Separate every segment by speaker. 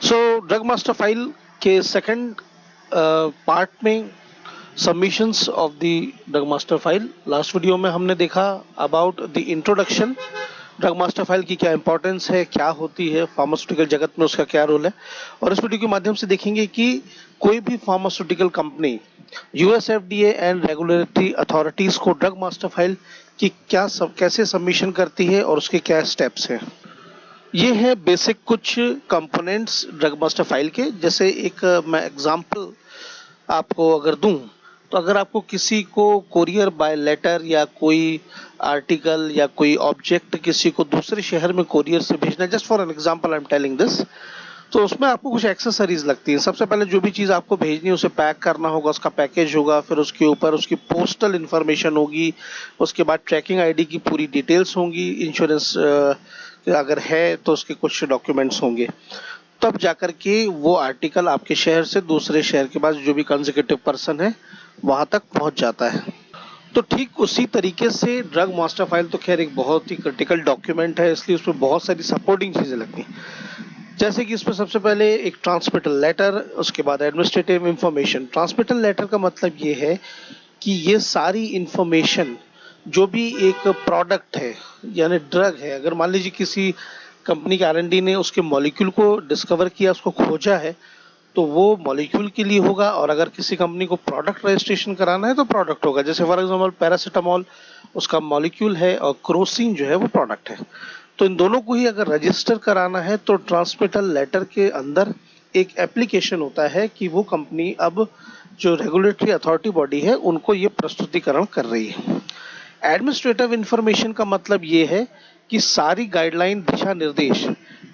Speaker 1: So drug master file के second part में submissions of the drug master file. Last video में हमने देखा about the introduction, drug master file की क्या इंपॉर्टेंस है, क्या होती है फार्मास्यूटिकल जगत में, उसका क्या रोल है। और इस वीडियो के माध्यम से देखेंगे कि कोई भी pharmaceutical company US FDA and regulatory authorities को ड्रग मास्टर फाइल की कैसे सबमिशन करती है और उसके क्या स्टेप्स हैं। ये है बेसिक कुछ कंपोनेंट्स ड्रग मास्टर फाइल के। जैसे एक मैं एग्जांपल आपको अगर दूं, तो अगर आपको किसी को कोरियर बाय लेटर या कोई आर्टिकल या कोई ऑब्जेक्ट किसी को दूसरे शहर में कोरियर से भेजना है, just for an example I am telling this, तो उसमें आपको कुछ एक्सेसरीज लगती हैं। सबसे पहले जो भी चीज़ आपको भेजनी है उसे पैक करना होगा, उसका पैकेज होगा, फिर उसके ऊपर उसकी पोस्टल इंफॉर्मेशन होगी, उसके बाद ट्रैकिंग आईडी की पूरी डिटेल्स होंगी, इंश्योरेंस अगर है तो उसके कुछ डॉक्यूमेंट्स होंगे, तब जाकर के वो आर्टिकल आपके शहर से दूसरे शहर के पास जो भी कंसेक्यूटिव पर्सन है वहां तक पहुंच जाता है। तो ठीक उसी तरीके से ड्रग मास्टर फाइल तो खैर एक बहुत ही क्रिटिकल डॉक्यूमेंट है, इसलिए उसमें बहुत सारी सपोर्टिंग चीजें लगती हैं। जैसे कि इसमें सबसे पहले एक ट्रांसमिटल लेटर, उसके बाद एडमिनिस्ट्रेटिव इंफॉर्मेशन। ट्रांसमिटल लेटर का मतलब ये है कि ये सारी इंफॉर्मेशन जो भी एक प्रोडक्ट है यानी ड्रग है, अगर मान लीजिए किसी कंपनी के आर&डी ने उसके मॉलिक्यूल को डिस्कवर किया, उसको खोजा है, तो वो मॉलिक्यूल के लिए होगा। और अगर किसी कंपनी को प्रोडक्ट रजिस्ट्रेशन कराना है तो प्रोडक्ट होगा। जैसे फॉर एग्जांपल पैरासीटामोल उसका मॉलिक्यूल है और क्रोसिन जो है वो प्रोडक्ट है। तो इन दोनों को ही अगर रजिस्टर कराना है तो ट्रांसमिटल लेटर के अंदर एक एप्लीकेशन होता है कि वो कंपनी अब जो रेगुलेटरी अथॉरिटी बॉडी है उनको ये प्रस्तुतिकरण कर रही है। एडमिनिस्ट्रेटिव इंफॉर्मेशन का मतलब ये है कि सारी गाइडलाइन, दिशा निर्देश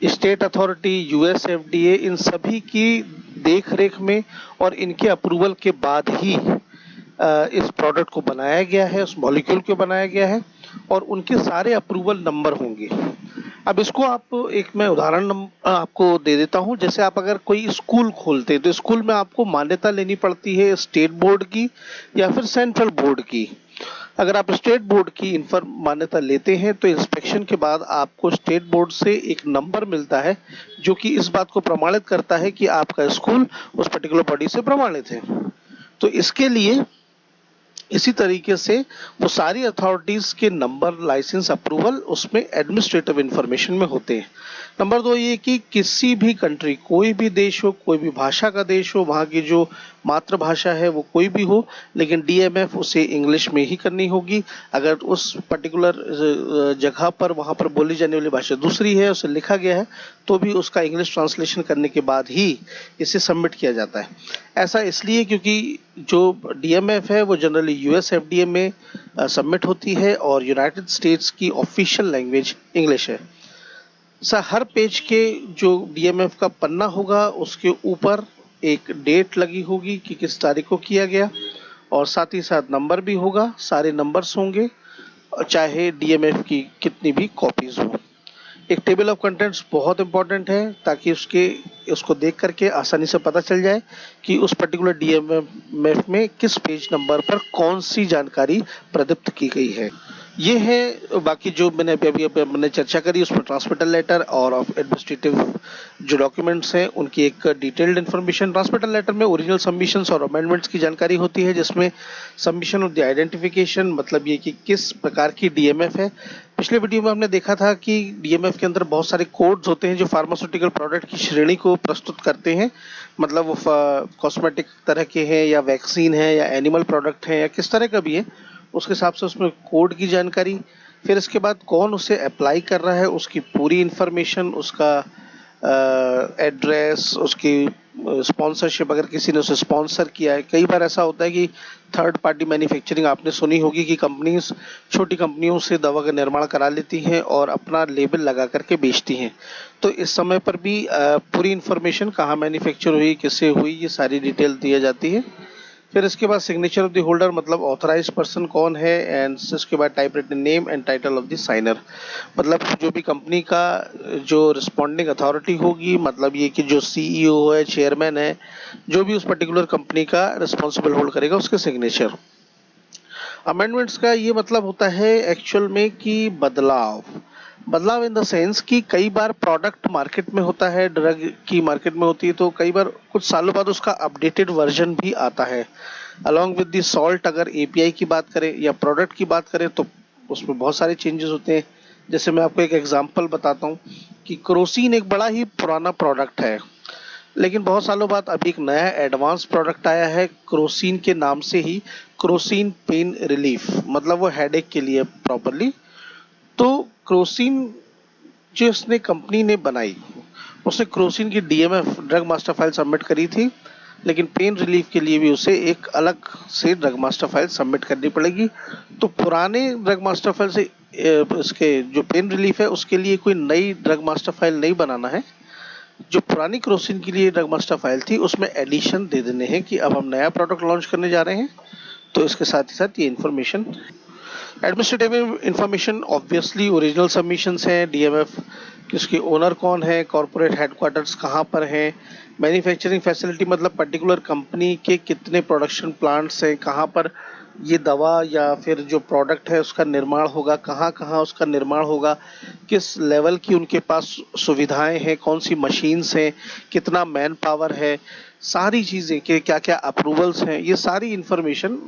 Speaker 1: स्टेट अथॉरिटी, यूएस एफडीए, इन सभी की देख रेख में और इनके अप्रूवल के बाद ही इस प्रोडक्ट को बनाया गया है, उस मॉलिक्यूल को बनाया गया है, और उनके सारे अप्रूवल नंबर होंगे। अब इसको आप एक मैं उदाहरण आपको दे देता हूं। जैसे आप अगर कोई स्कूल खोलते हैं तो स्कूल में आपको मान्यता लेनी पड़ती है स्टेट बोर्ड की या फिर सेंट्रल बोर्ड की। अगर आप स्टेट बोर्ड की मान्यता लेते हैं तो इंस्पेक्शन के बाद आपको स्टेट बोर्ड से एक नंबर मिलता है जो कि इस बात को प्रमाणित करता है कि आपका स्कूल उस पर्टिकुलर बॉडी से प्रमाणित है। तो इसके लिए इसी तरीके से वो सारी अथॉरिटीज के नंबर, लाइसेंस, अप्रूवल उसमें एडमिनिस्ट्रेटिव इंफॉर्मेशन में होते हैं। नंबर 2 ये कि किसी भी कंट्री, कोई भी देश हो, कोई भी भाषा का देश हो, वहाँ की जो मातृभाषा है वो कोई भी हो, लेकिन डीएमएफ उसे इंग्लिश में ही करनी होगी। अगर उस पर्टिकुलर जगह पर वहाँ पर बोली जाने वाली भाषा दूसरी है, उसे लिखा गया है, तो भी उसका इंग्लिश ट्रांसलेशन करने के बाद ही इसे सबमिट किया जाता है। ऐसा इसलिए क्योंकि जो डीएमएफ है वो जनरली यूएस एफडीए में सबमिट होती है और यूनाइटेड स्टेट्स की ऑफिशियल लैंग्वेज इंग्लिश है। हर पेज के जो डीएमएफ का पन्ना होगा उसके ऊपर एक डेट लगी होगी कि किस तारीख को किया गया, और साथ ही साथ नंबर भी होगा, सारे नंबर्स होंगे, चाहे डीएमएफ की कितनी भी कॉपीज हो। एक टेबल ऑफ कंटेंट्स बहुत इंपॉर्टेंट है ताकि उसको देख करके आसानी से पता चल जाए कि उस पर्टिकुलर डीएमएफ में किस पेज नंबर पर कौन सी जानकारी प्रदत्त की गई है। ये है। बाकी जो मैंने मैंने चर्चा करी उसमें ट्रांसमिटल लेटर और एडमिनिस्ट्रेटिव जो डॉक्यूमेंट्स हैं उनकी एक डिटेल्ड इन्फॉर्मेशन। ट्रांसमिटल लेटर में ओरिजिनल सबमिशंस और अमेंडमेंट्स की जानकारी होती है, जिसमें सबमिशन ऑफ द आइडेंटिफिकेशन, मतलब ये कि किस प्रकार की डीएमएफ है। पिछले वीडियो में हमने देखा था कि डीएमएफ के अंदर बहुत सारे कोड्स होते हैं जो फार्मास्यूटिकल प्रोडक्ट की श्रेणी को प्रस्तुत करते हैं, मतलब वो कॉस्मेटिक तरह के हैं या वैक्सीन है या एनिमल प्रोडक्ट है या किस तरह का भी है, उसके हिसाब से उसमें कोड की जानकारी। फिर इसके बाद कौन उसे अप्लाई कर रहा है उसकी पूरी इंफॉर्मेशन, उसका एड्रेस, उसकी स्पॉन्सरशिप, अगर किसी ने उसे स्पॉन्सर किया है। कई बार ऐसा होता है कि थर्ड पार्टी मैन्युफैक्चरिंग आपने सुनी होगी कि कंपनीज छोटी कंपनियों से दवा का निर्माण करा लेती हैं और अपना लेबल लगा करके बेचती हैं। तो इस समय पर भी पूरी इंफॉर्मेशन कहाँ मैन्युफैक्चर हुई, किससे हुई, ये सारी डिटेल दी जाती है। फिर इसके बाद सिग्नेचर ऑफ द होल्डर, मतलब ऑथराइज्ड पर्सन कौन है, एंड इसके बाद type written name and title of the signer, मतलब जो भी कंपनी का जो रिस्पॉन्डिंग अथॉरिटी होगी, मतलब ये कि जो सीईओ है, चेयरमैन है, जो भी उस पर्टिकुलर कंपनी का रिस्पॉन्सिबल होल्ड करेगा, उसके सिग्नेचर। अमेंडमेंट्स का ये मतलब होता है एक्चुअल में कि बदलाव, बदलाव इन द सेंस कि कई बार प्रोडक्ट मार्केट में होता है, ड्रग की मार्केट में होती है, तो कई बार कुछ सालों बाद उसका अपडेटेड वर्जन भी आता है अलॉन्ग विद द सॉल्ट। अगर एपीआई की बात करें या प्रोडक्ट की बात करें तो उसमें बहुत सारे चेंजेस होते हैं। जैसे मैं आपको एक एग्जांपल बताता हूँ कि क्रोसीन एक बड़ा ही पुराना प्रोडक्ट है, लेकिन बहुत सालों बाद अभी एक नया एडवांस प्रोडक्ट आया है क्रोसीन के नाम से ही, क्रोसीन पेन रिलीफ, मतलब वो हेडेक के लिए प्रॉपरली। तो क्रोसीन जो उसने कंपनी ने बनाई, उसने क्रोसीन की DMF drug master file submit करी थी, लेकिन पेन रिलीफ के लिए भी उसे एक अलग से ड्रग मास्टर फाइल सबमिट करनी पड़ेगी। तो पुराने ड्रग मास्टर फाइल से इसके जो पेन रिलीफ है उसके लिए कोई नई ड्रग मास्टर फाइल नहीं बनाना है। जो पुरानी क्रोसिन के लिए ड्रग मास्टर फाइल थी उसमें एडिशन दे देने हैं कि अब हम नया प्रोडक्ट लॉन्च करने जा रहे हैं। तो इसके साथ ही साथ ये information, administrative information obviously original submissions हैं, डीएमएफ कि उसके ओनर कौन है, कॉर्पोरेट हेडक्वार्टर्स कहाँ पर हैं, मैन्युफैक्चरिंग फैसिलिटी मतलब पर्टिकुलर कंपनी के कितने प्रोडक्शन प्लांट्स हैं, कहाँ पर ये दवा या फिर जो प्रोडक्ट है उसका निर्माण होगा, कहाँ कहाँ उसका निर्माण होगा, किस लेवल की उनके पास सुविधाएं हैं, कौन सी मशीन्स हैं, कितना मैन पावर है, सारी चीज़ें कि क्या क्या अप्रूवल्स हैं, ये सारी इन्फॉर्मेशन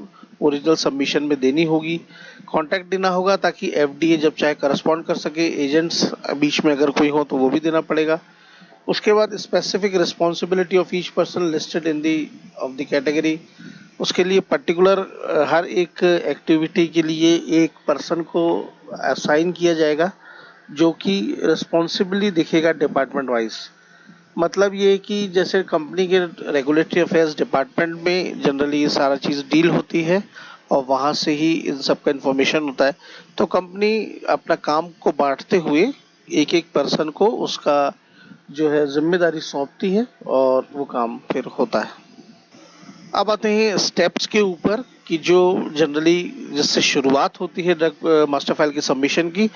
Speaker 1: ओरिजिनल सबमिशन में देनी होगी। कॉन्टैक्ट देना होगा ताकि एफडीए जब चाहे करस्पॉन्ड कर सके, एजेंट्स बीच में अगर कोई हो तो वो भी देना पड़ेगा। उसके बाद specific responsibility of each person listed in the of the category, उसके लिए पर्टिकुलर हर एक एक्टिविटी के लिए एक पर्सन को असाइन किया जाएगा जो कि रिस्पॉन्सिबली दिखेगा डिपार्टमेंट वाइज। मतलब ये कि जैसे कंपनी के रेगुलेटरी अफेयर्स डिपार्टमेंट में जनरली ये सारा चीज़ डील होती है और वहाँ से ही इन सब का इन्फॉर्मेशन होता है, तो कंपनी अपना काम को बांटते हुए एक एक पर्सन को उसका जो है जिम्मेदारी सौंपती है और वो काम फिर होता है। अब आते हैं स्टेप्स के ऊपर कि जो जनरली जिससे शुरुआत होती है ड्रग मास्टर फाइल की सबमिशन की।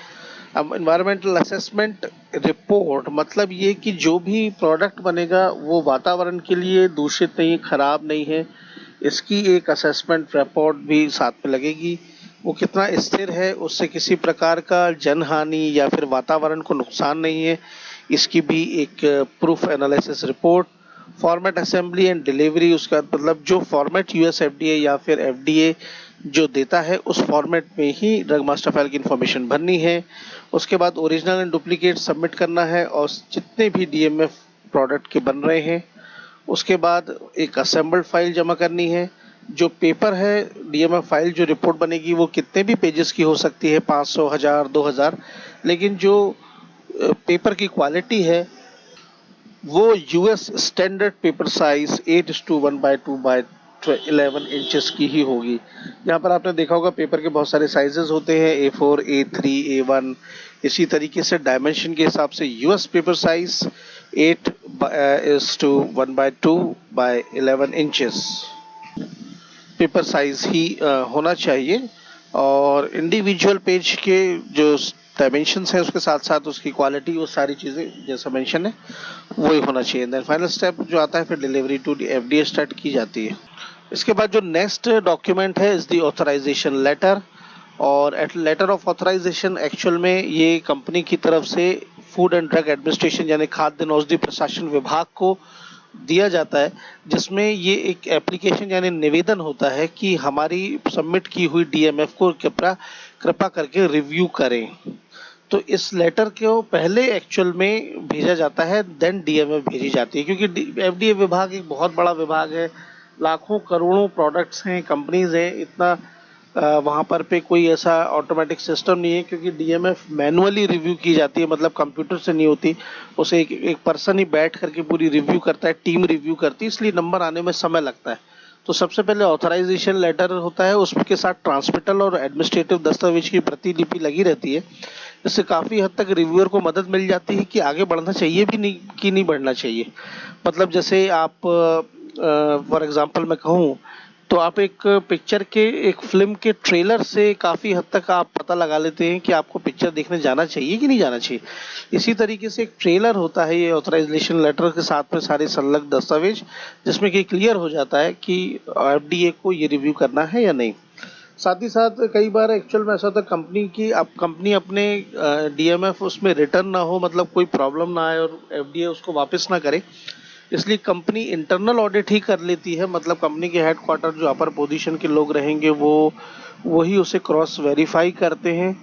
Speaker 1: अब एनवायरमेंटल असेसमेंट रिपोर्ट मतलब ये कि जो भी प्रोडक्ट बनेगा वो वातावरण के लिए दूषित नहीं, खराब नहीं है, इसकी एक असेसमेंट रिपोर्ट भी साथ में लगेगी। वो कितना स्थिर है, उससे किसी प्रकार का जनहानि या फिर वातावरण को नुकसान नहीं है, इसकी भी एक proof analysis report. Format assembly and delivery, उसका मतलब जो फॉर्मेट यूएस एफडीए या फिर एफडीए जो देता है उस फॉर्मेट में ही ड्रग मास्टर फाइल की इन्फॉर्मेशन भरनी है। उसके बाद ओरिजिनल एंड डुप्लीकेट सबमिट करना है और जितने भी डीएमएफ प्रोडक्ट के बन रहे हैं उसके बाद एक असेंबल्ड फाइल जमा करनी है। जो पेपर है डीएमएफ फाइल जो रिपोर्ट बनेगी वो कितने भी पेजेस की हो सकती है, 500, 1000, 2000, लेकिन जो पेपर की क्वालिटी है वो US standard paper size 8:1/2/11 inches की ही होगी। यहाँ पर आपने देखा होगा पेपर के बहुत सारे साइजेस होते हैं, A4, A3, A1, इसी तरीके से डायमेंशन के हिसाब से US paper size 8:1/2/11 inches paper size ही होना चाहिए। और इंडिविजुअल पेज के जो डायमेंशंस है उसके साथ साथ उसकी क्वालिटी, वो सारी चीज़ें जैसा मेंशन है वही होना चाहिए। देन फाइनल स्टेप जो आता है फिर डिलीवरी टू एफडीए स्टार्ट की जाती है। इसके बाद जो नेक्स्ट डॉक्यूमेंट है इज द ऑथराइजेशन लेटर। और लेटर ऑफ ऑथराइजेशन एक्चुअल में ये कंपनी की तरफ से फूड एंड ड्रग एडमिनिस्ट्रेशन यानी खाद्य औषधि प्रशासन विभाग को दिया जाता है, जिसमें ये एक एप्लीकेशन यानी निवेदन होता है कि हमारी सबमिट की हुई डीएमएफ को कृपा करके रिव्यू करें। तो इस लेटर को पहले एक्चुअल में भेजा जाता है, देन डीएमएफ भेजी जाती है, क्योंकि एफडीए विभाग एक बहुत बड़ा विभाग है, लाखों करोड़ों प्रोडक्ट्स हैं, कंपनीज हैं, इतना वहाँ पर पे कोई ऐसा ऑटोमेटिक सिस्टम नहीं है, क्योंकि डीएमएफ मैनुअली रिव्यू की जाती है, मतलब कंप्यूटर से नहीं होती, उसे एक पर्सन ही बैठ करके पूरी रिव्यू करता है, टीम रिव्यू करती है, इसलिए नंबर आने में समय लगता है। तो सबसे पहले ऑथराइजेशन लेटर होता है, उसके साथ ट्रांसमिटल और एडमिनिस्ट्रेटिव दस्तावेज की प्रतिलिपि लगी रहती है। इससे काफ़ी हद तक रिव्यूअर को मदद मिल जाती है कि आगे बढ़ना चाहिए भी नहीं कि नहीं बढ़ना चाहिए। मतलब जैसे आप फॉर एग्जांपल मैं कहूँ तो आप एक पिक्चर के एक फिल्म के ट्रेलर से काफ़ी हद तक आप पता लगा लेते हैं कि आपको पिक्चर देखने जाना चाहिए कि नहीं जाना चाहिए। इसी तरीके से एक ट्रेलर होता है ये ऑथराइजेशन लेटर के साथ में सारे संलग्न दस्तावेज, जिसमें कि क्लियर हो जाता है कि एफडीए को ये रिव्यू करना है या नहीं। साथ ही साथ कई बार एक्चुअल में ऐसा होता है कंपनी की, अब कंपनी अपने डीएमएफ उसमें रिटर्न ना हो, मतलब कोई प्रॉब्लम ना आए और एफडीए उसको वापस ना करे, इसलिए कंपनी इंटरनल ऑडिट ही कर लेती है। मतलब कंपनी के हेडक्वार्टर जो अपर पोजीशन के लोग रहेंगे वो वही उसे क्रॉस वेरीफाई करते हैं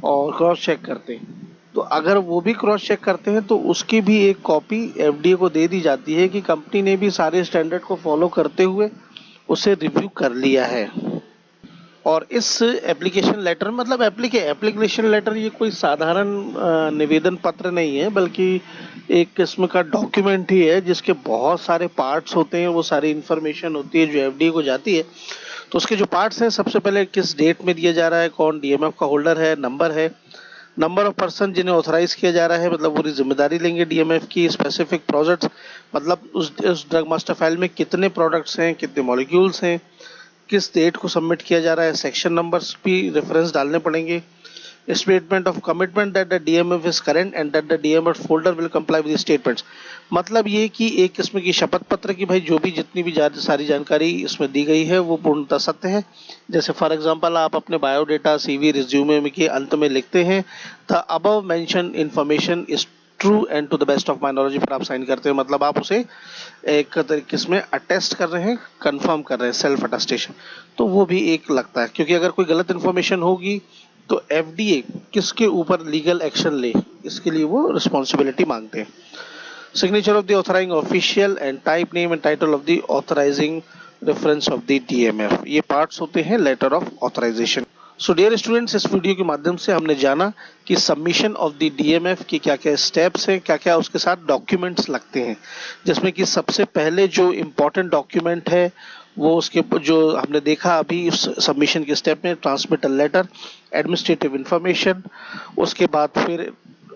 Speaker 1: और क्रॉस चेक करते हैं। तो अगर वो भी क्रॉस चेक करते हैं तो उसकी भी एक कॉपी एफडीए को दे दी जाती है कि कंपनी ने भी सारे स्टैंडर्ड को फॉलो करते हुए उसे रिव्यू कर लिया है। और इस एप्लीकेशन लेटर, मतलब एप्लीकेशन लेटर ये कोई साधारण निवेदन पत्र नहीं है, बल्कि एक किस्म का डॉक्यूमेंट ही है जिसके बहुत सारे पार्ट्स होते हैं, वो सारी इंफॉर्मेशन होती है जो एफडीए को जाती है। तो उसके जो पार्ट्स हैं, सबसे पहले किस डेट में दिया जा रहा है, कौन डीएमएफ का होल्डर है, नंबर ऑफ पर्सन जिन्हें ऑथराइज किया जा रहा है, मतलब पूरी जिम्मेदारी लेंगे डीएमएफ की, स्पेसिफिक प्रोजेक्ट्स, मतलब उस ड्रग मास्टर फाइल में कितने प्रोडक्ट्स हैं, कितने मॉलिक्यूल्स हैं, किस डेट को सबमिट किया जा रहा है, सेक्शन नंबर्स भी रेफरेंस डालने पड़ेंगे, statement of commitment that the DMF is current and that the DMF folder will comply with statements. मतलब ये कि एक किस्म की शपथ पत्र की भाई जो भी जितनी भी सारी जानकारी इसमें दी गई है वो पूर्णतः सत्य है। जैसे फॉर एग्जांपल आप अपने बायोडेटा सीवी रिज्यूमे के अंत में लिखते हैं the above mention information is true and to the best of my knowledge, पर आप साइन करते हैं, मतलब आप उसे एक तरीके से अटेस्ट कर रहे हैं, कंफर्म कर रहे हैं, सेल्फ अटेस्टेशन। तो वो भी एक लगता है, क्योंकि अगर कोई गलत इन्फॉर्मेशन होगी तो एफडीए किसके ऊपर लीगल एक्शन ले, इसके लिए वो रिस्पॉन्सिबिलिटी मांगते हैं। Signature of the authorising official and type name and title of the authorising reference of the DMF, ये पार्ट्स होते हैं letter of authorisation. So dear students, इस वीडियो के माध्यम से हमने जाना कि सबमिशन ऑफ द डीएमएफ की क्या क्या स्टेप्स हैं, क्या क्या उसके साथ डॉक्यूमेंट्स लगते हैं, जिसमें कि सबसे पहले जो इम्पोर्टेंट डॉक्यूमेंट है वो उसके जो हमने देखा अभी उस सबमिशन के स्टेप में, ट्रांसमिटल लेटर, एडमिनिस्ट्रेटिव इंफॉर्मेशन, उसके बाद फिर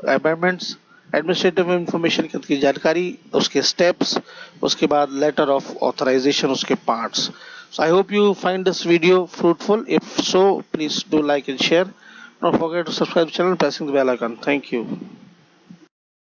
Speaker 1: अमेंडमेंट्स, एडमिनिस्ट्रेटिव इंफॉर्मेशन की जानकारी, उसके स्टेप्स, उसके बाद लेटर ऑफ ऑथराइजेशन, उसके parts. So I hope you find this video fruitful. If so, please do like and share. Don't forget to subscribe to the channel, pressing the bell icon. Thank you.